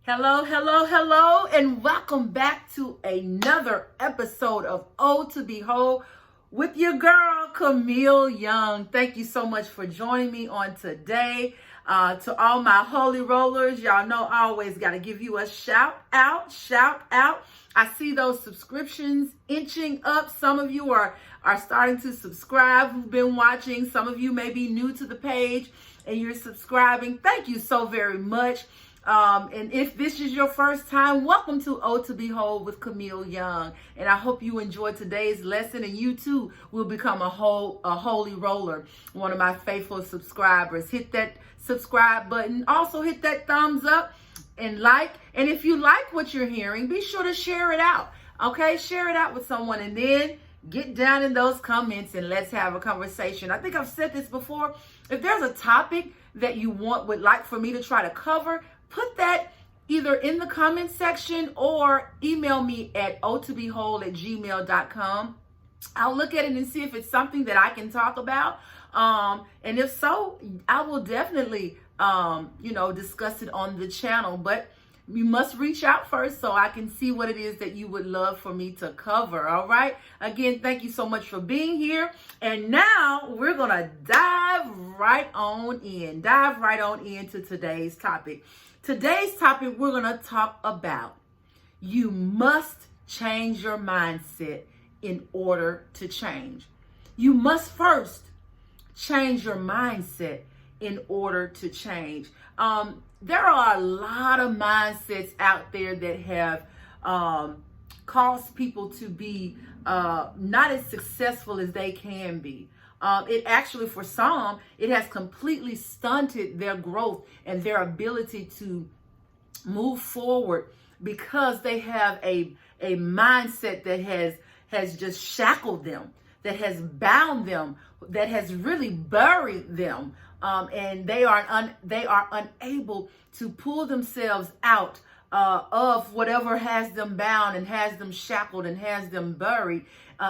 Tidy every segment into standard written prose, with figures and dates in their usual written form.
Hello, hello, hello, and welcome back to another episode of W.H.O.L.E with your girl, Camille Young. Thank you so much for joining me on today. To all my holy rollers, y'all know I always got to give you a shout out. I see those subscriptions inching up. Some of you are starting to subscribe who've been watching. Some of you may be new to the page and you're subscribing. Thank you so very much. And if this is your first time, welcome to ohtobewhole with Camille Young. And I hope you enjoyed today's lesson and you too will become a holy roller, one of my faithful subscribers. Hit that subscribe button. Also hit that thumbs up and like. And if you like what you're hearing, be sure to share it out. Okay, share it out with someone and then get down in those comments and let's have a conversation. I think I've said this before. If there's a topic that you would like for me to try to cover, put that either in the comment section or email me at ohtobewhole@gmail.com. I'll look at it and see if it's something that I can talk about. And if so, I will definitely, discuss it on the channel. But you must reach out first so I can see what it is that you would love for me to cover. All right. Again, thank you so much for being here. And now we're going to dive right on into today's topic. Today's topic, we're going to talk about you must change your mindset in order to change. You must first change your mindset in order to change. There are a lot of mindsets out there that have caused people to be not as successful as they can be. It actually, for some, it has completely stunted their growth and their ability to move forward because they have a mindset that has just shackled them, that has bound them, that has really buried them, and they are unable to pull themselves out of whatever has them bound and has them shackled and has them buried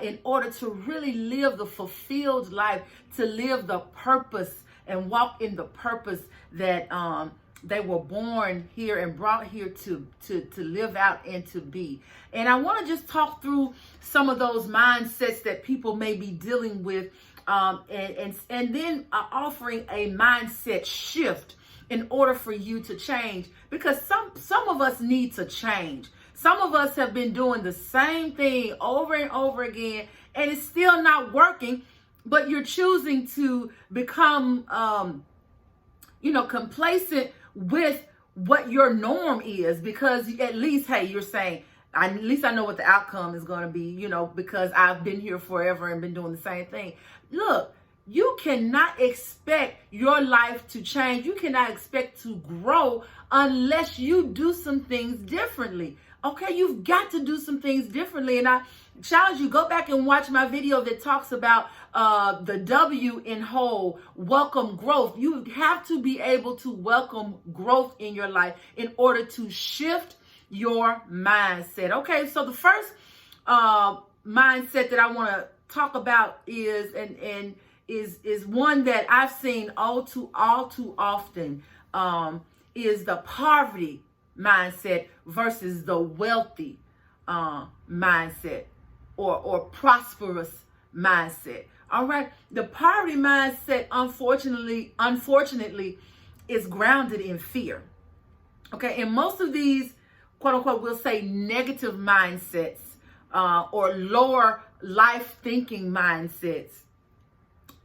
in order to really live the fulfilled life, to live the purpose and walk in the purpose that they were born here and brought here to live out and to be. And I want to just talk through some of those mindsets that people may be dealing with and then offering a mindset shift in order for you to change, because some of us need to change. Some of us have been doing the same thing over and over again, and it's still not working, but you're choosing to become, complacent with what your norm is, because at least, hey, you're saying, at least I know what the outcome is going to be, because I've been here forever and been doing the same thing. Look, you cannot expect your life to change. You cannot expect to grow unless you do some things differently. Okay, you've got to do some things differently. And I challenge you, go back and watch my video that talks about the W in whole, welcome growth. You have to be able to welcome growth in your life in order to shift your mindset. Okay, so the first mindset that I want to talk about is one that I've seen all too often, is the poverty mindset versus the wealthy mindset or prosperous mindset. All right. The poverty mindset, unfortunately, is grounded in fear. Okay. And most of these, quote unquote, we'll say negative mindsets or lower life thinking mindsets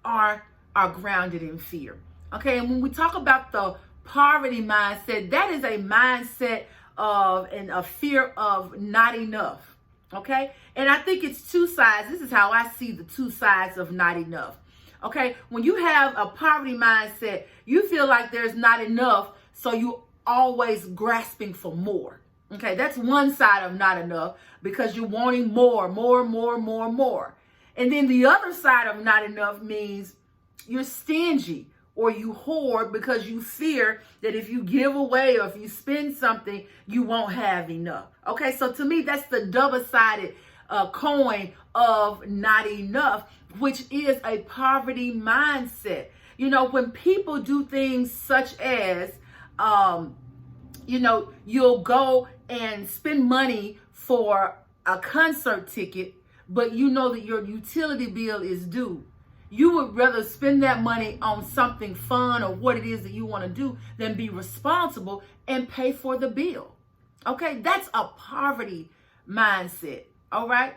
are grounded in fear. Okay. And when we talk about the poverty mindset, that is a mindset of a fear of not enough. Okay. And I think it's two sides. This is how I see the two sides of not enough. Okay. When you have a poverty mindset, you feel like there's not enough, so you always grasping for more. Okay. That's one side of not enough, because you're wanting more. And then the other side of not enough means you're stingy or you hoard because you fear that if you give away or if you spend something, you won't have enough. Okay, so to me, that's the double-sided coin of not enough, which is a poverty mindset. When people do things such as, you'll go and spend money for a concert ticket, but you know that your utility bill is due. You would rather spend that money on something fun or what it is that you want to do than be responsible and pay for the bill. Okay, that's a poverty mindset. All right,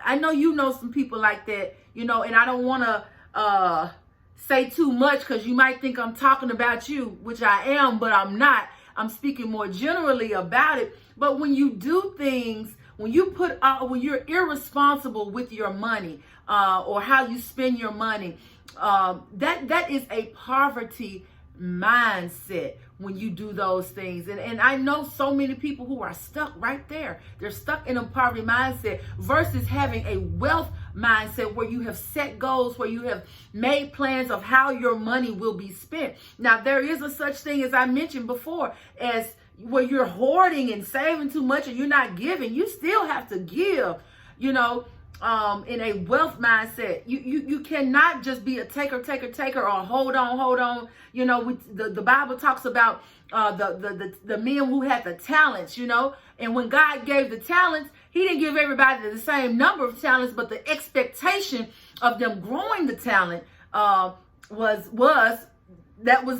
I know you know some people like that, and I don't want to say too much because you might think I'm talking about you, which I am, but I'm not. I'm speaking more generally about it. But when you do things, when you're irresponsible with your money or how you spend your money, that is a poverty mindset when you do those things. And I know so many people who are stuck right there. They're stuck in a poverty mindset versus having a wealth mindset where you have set goals, where you have made plans of how your money will be spent. Now, there is a such thing, as I mentioned before, as where you're hoarding and saving too much and you're not giving. You still have to give, in a wealth mindset. You cannot just be a taker or hold on. The Bible talks about the men who had the talents, and when God gave the talents, he didn't give everybody the same number of talents, but the expectation of them growing the talent was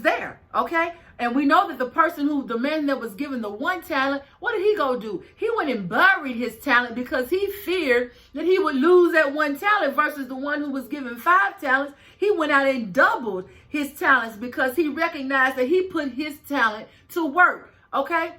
there. Okay. And we know that the man that was given the one talent, what did he go do? He went and buried his talent because he feared that he would lose that one talent versus the one who was given 5 talents. He went out and doubled his talents because he recognized that he put his talent to work. Okay?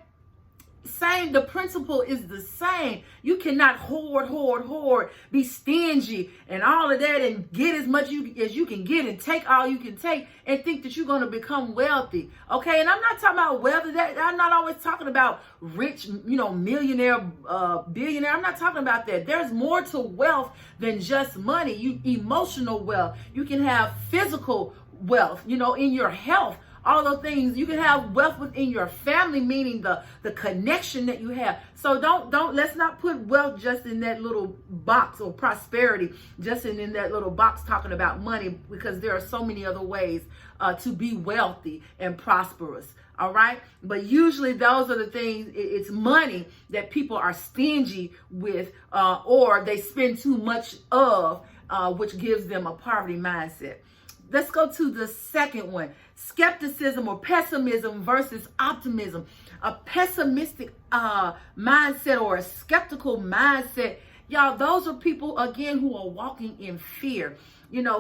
The principle is the same. You cannot hoard, be stingy and all of that and get as much as you can get and take all you can take and think that you're going to become wealthy. Okay. And I'm not talking about wealthy. I'm not always talking about rich, millionaire, billionaire. I'm not talking about that. There's more to wealth than just money. Emotional wealth. You can have physical wealth, in your health. All those things. You can have wealth within your family, meaning the connection that you have. So let's not put wealth just in that little box, or prosperity just in that little box talking about money, because there are so many other ways to be wealthy and prosperous. All right. But usually those are the things. It's money that people are stingy with, or they spend too much of, which gives them a poverty mindset. Let's go to the second one. Skepticism or pessimism versus optimism. A pessimistic mindset or a skeptical mindset. Y'all, those are people, again, who are walking in fear.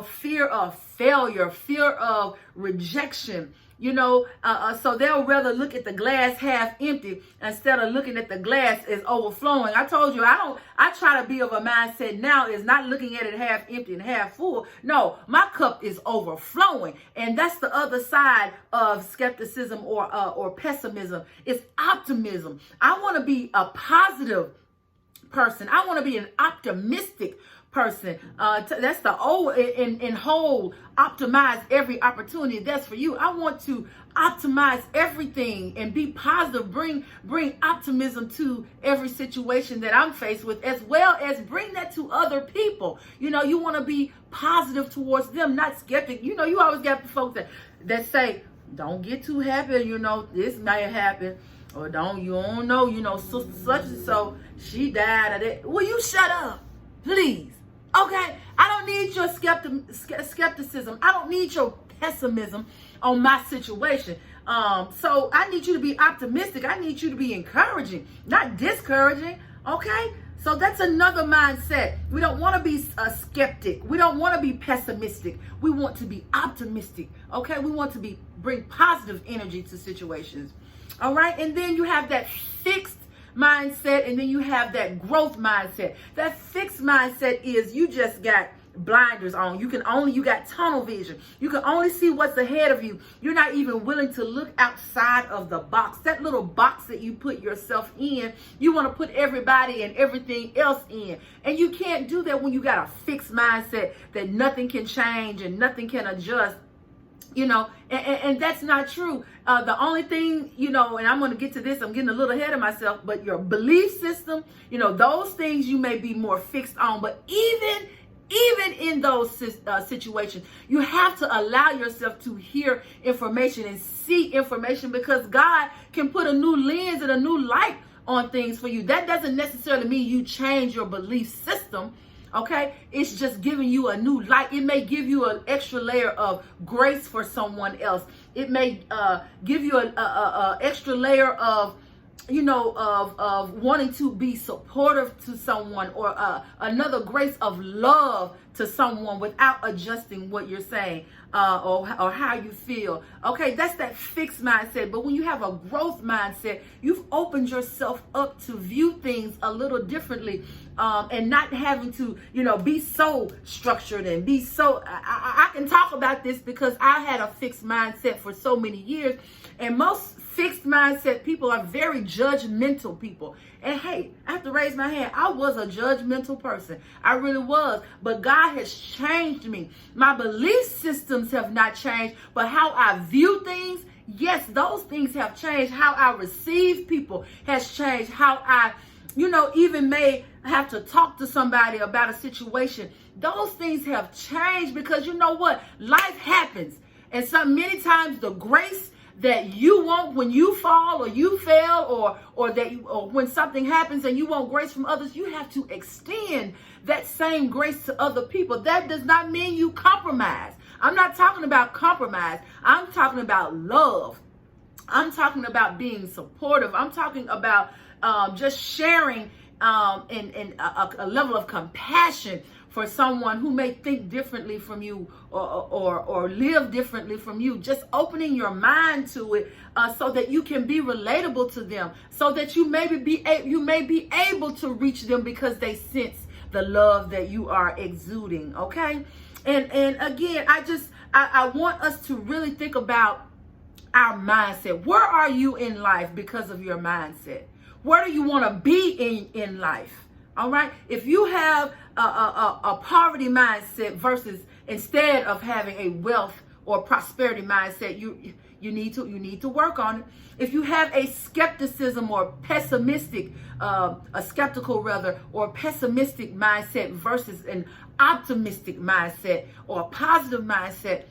Fear of failure, fear of rejection. So they'll rather look at the glass half empty instead of looking at the glass as overflowing. I told you, I try to be of a mindset now is not looking at it half empty and half full. No, my cup is overflowing. And that's the other side of skepticism or pessimism. It's optimism. I want to be a positive person. I want to be an optimistic person. That's the old in whole, optimize every opportunity that's for you. I want to optimize everything and be positive, bring optimism to every situation that I'm faced with, as well as bring that to other people. You want to be positive towards them, not skeptic. You always got folks that say, don't get too happy, this may happen. Or you don't know, sister such and so, she died of that. Will you shut up, please? Okay, I don't need your skepticism. I don't need your pessimism on my situation. So I need you to be optimistic. I need you to be encouraging, not discouraging. Okay, so that's another mindset. We don't want to be a skeptic. We don't want to be pessimistic. We want to be optimistic. Okay, we want to bring positive energy to situations. All right, and then you have that fixed mindset, and then you have that growth mindset. That fixed mindset is you just got blinders on. You got tunnel vision. You can only see what's ahead of you. You're not even willing to look outside of the box. That little box that you put yourself in, you want to put everybody and everything else in. And you can't do that when you got a fixed mindset that nothing can change and nothing can adjust. And that's not true. The only thing, and I'm going to get to this, I'm getting a little ahead of myself, but your belief system, those things you may be more fixed on. But even even in those situations, you have to allow yourself to hear information and see information, because God can put a new lens and a new light on things for you. That doesn't necessarily mean you change your belief system. Okay, it's just giving you a new light. It may give you an extra layer of grace for someone else. It may give you an extra layer of, of wanting to be supportive to someone, or another grace of love to someone without adjusting what you're saying or how you feel. Okay, that's that fixed mindset. But when you have a growth mindset, you've opened yourself up to view things a little differently, and not having to, be so structured and be so. I can talk about this because I had a fixed mindset for so many years, and most fixed mindset people are very judgmental people. And hey, I have to raise my hand. I was a judgmental person. I really was. But God has changed me. My belief systems have not changed, but how I view things, yes, those things have changed. How I receive people has changed. How I, even may have to talk to somebody about a situation. Those things have changed, because you know what? Life happens. And many times the grace that you want when you fall or you fail, or when something happens and you want grace from others, you have to extend that same grace to other people. That does not mean you compromise. I'm not talking about compromise. I'm talking about love. I'm talking about being supportive. I'm talking about just sharing in a level of compassion for someone who may think differently from you, or live differently from you. Just opening your mind to it, so that you can be relatable to them, so that you may be able to reach them because they sense the love that you are exuding. Okay, and again, I want us to really think about our mindset. Where are you in life because of your mindset? Where do you want to be in life? All right. If you have a poverty mindset versus instead of having a wealth or prosperity mindset, you need to work on it. If you have a skepticism or pessimistic, a skeptical rather, or pessimistic mindset versus an optimistic mindset or a positive mindset,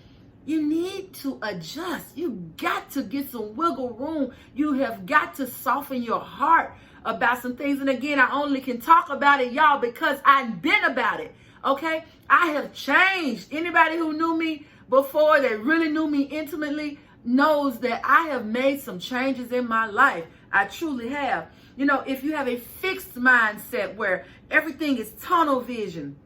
you need to adjust. You got to get some wiggle room. You have got to soften your heart about some things. And again, I only can talk about it, y'all, because I've been about it. Okay, I have changed. Anybody who knew me before, that really knew me intimately, knows that I have made some changes in my life. I truly have. If you have a fixed mindset where everything is tunnel vision,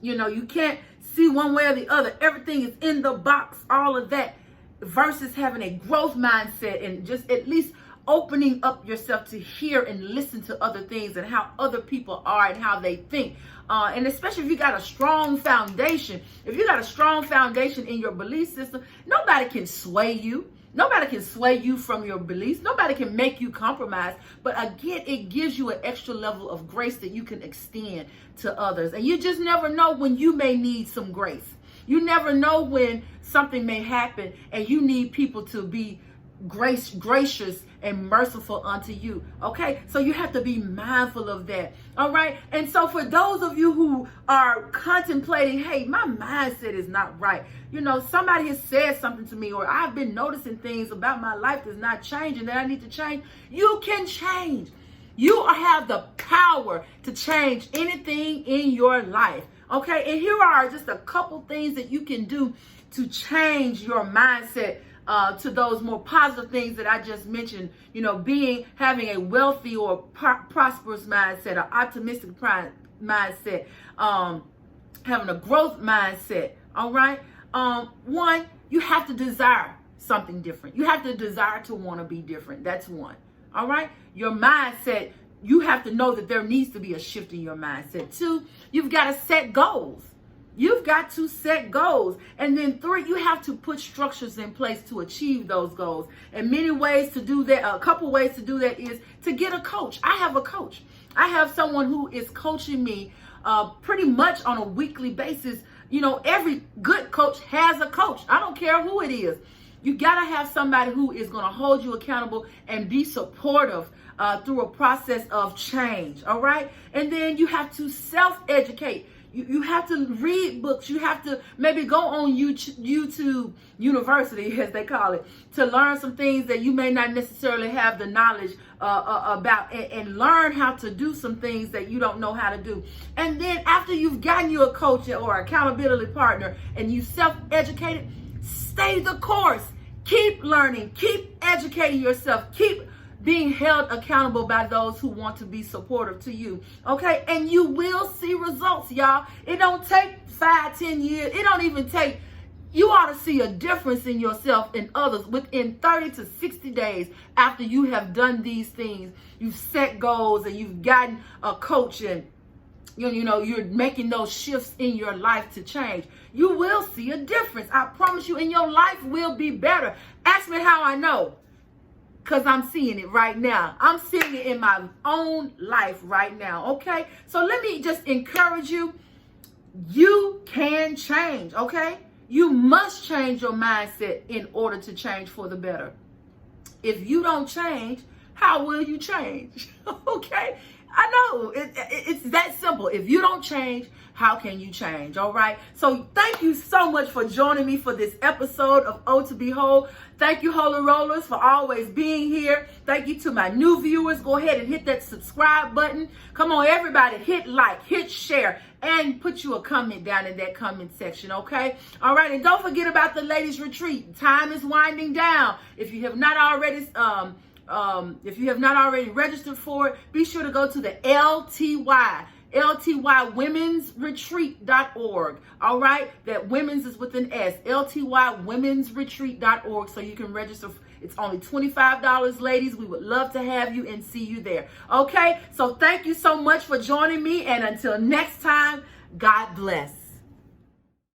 you can't see one way or the other, everything is in the box, all of that, versus having a growth mindset and just at least opening up yourself to hear and listen to other things and how other people are and how they think. And especially if you got a strong foundation, in your belief system, nobody can sway you. Nobody can sway you from your beliefs. Nobody can make you compromise. But again, it gives you an extra level of grace that you can extend to others. And you just never know when you may need some grace. You never know when something may happen and you need people to be gracious and merciful unto you. Okay, so you have to be mindful of that. All right, and so for those of you who are contemplating, hey, my mindset is not right, somebody has said something to me, or I've been noticing things about my life that's not changing, that I need to change. You can change. You have the power to change anything in your life. Okay, and here are just a couple things that you can do to change your mindset to those more positive things that I just mentioned. Having a wealthy or prosperous mindset, an optimistic mindset, having a growth mindset. All right. One, you have to desire something different. You have to desire to want to be different. That's one. All right. Your mindset, you have to know that there needs to be a shift in your mindset. Two, you've got to set goals. You've got to set goals. And then three, you have to put structures in place to achieve those goals. And many ways to do that, a couple ways to do that is to get a coach. I have a coach. I have someone who is coaching me pretty much on a weekly basis. Every good coach has a coach. I don't care who it is. You got to have somebody who is going to hold you accountable and be supportive through a process of change. All right. And then you have to self-educate. You have to read books. You have to maybe go on YouTube University, as they call it, to learn some things that you may not necessarily have the knowledge about, and learn how to do some things that you don't know how to do. And then after you've gotten you a coach or accountability partner and you self-educated, stay the course. Keep learning. Keep educating yourself. Keep being held accountable by those who want to be supportive to you. Okay? And you will see results, y'all. It don't take 5, 10 years. It don't even take, you ought to see a difference in yourself and others within 30 to 60 days after you have done these things. You've set goals and you've gotten a coach and you're making those shifts in your life to change. You will see a difference. I promise you, and your life will be better. Ask me how I know. Because I'm seeing it right now. I'm seeing it in my own life right now, okay? So let me just encourage you. You can change, okay? You must change your mindset in order to change for the better. If you don't change, how will you change? Okay? I know. It's that simple. If you don't change, how can you change? All right. So thank you so much for joining me for this episode of O.H.O.Be.Whole. Thank you, Holy Rollers, for always being here. Thank you to my new viewers. Go ahead and hit that subscribe button. Come on, everybody. Hit like, hit share, and put you a comment down in that comment section. Okay. All right. And don't forget about the ladies retreat. Time is winding down. If you have not already, registered for it, be sure to go to the LTYWomensRetreat.org. All right, that women's is with an S. LTYWomensRetreat.org, so you can register. It's only $25, ladies. We would love to have you and see you there. Okay, so thank you so much for joining me, and until next time, God bless.